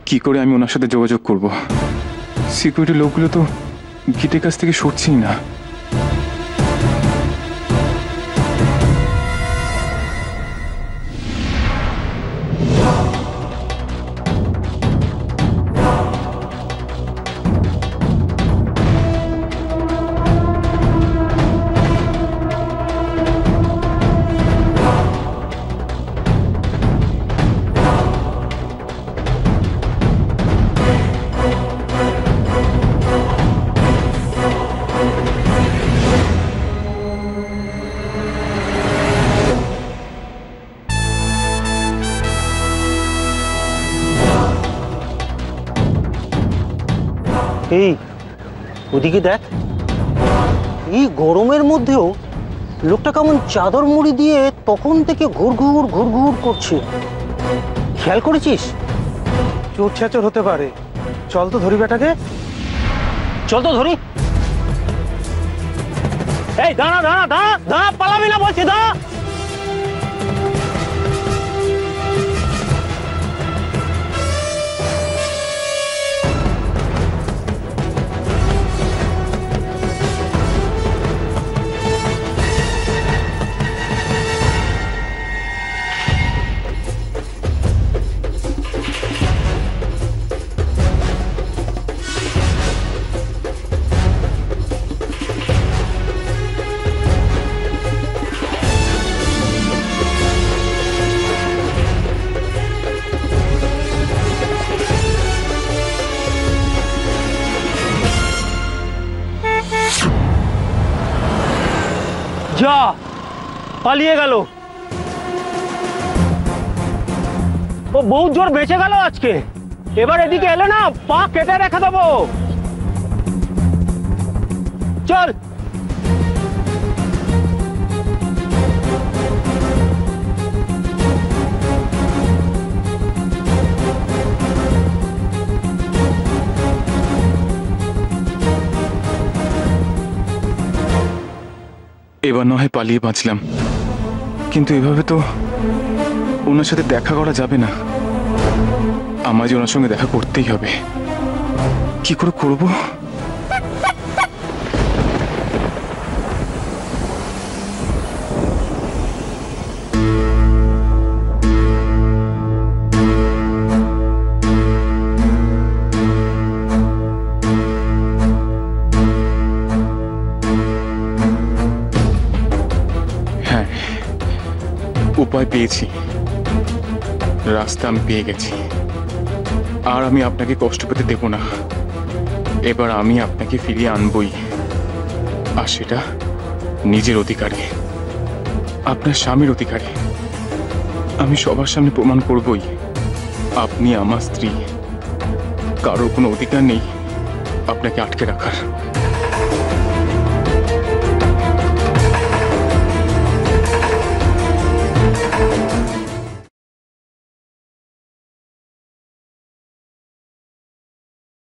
কি করে আমি ওনার সাথে যোগাযোগ করব? সিকিউরিটি লোকগুলো তো গেটের কাছ থেকে সরছেই না। এই ওদিকে দেখ, এই গরমের মধ্যেও লোকটা কেমন চাদর মুড়ি দিয়ে তখন থেকে ঘুরঘুর ঘুরঘুর করছে, খেয়াল করেছিস? চোর ছেচর হতে পারে। চল তো ধরি বেটাকে। চল তো ধরি। এই দাঁড়া দাঁড়া দাঁড়া দাঁড়া, পালাবি না বলছি, দাঁড়া। যা, পালিয়ে গেল। ও বহুত জোর বেঁচে গেল আজকে। এবার এদিকে এলে না, পা কেটে রেখে দেবো। চল। এবার না হয় পালিয়ে বাঁচলাম, কিন্তু এভাবে তো ওনার সাথে দেখা করা যাবে না। আমার যে ওনার সঙ্গে দেখা করতেই হবে। কি করে করব? উপায় পেয়েছি, রাস্তা আমি পেয়ে গেছি। আর আমি আপনাকে কষ্ট পেতে দেব না। এবার আমি আপনাকে ফিরিয়ে আনবই, আর সেটা নিজের অধিকারে, আপনার স্বামীর অধিকারে। আমি সবার সামনে প্রমাণ করবই আপনি আমার স্ত্রী। কারোর কোনো অধিকার নেই আপনাকে আটকে রাখার।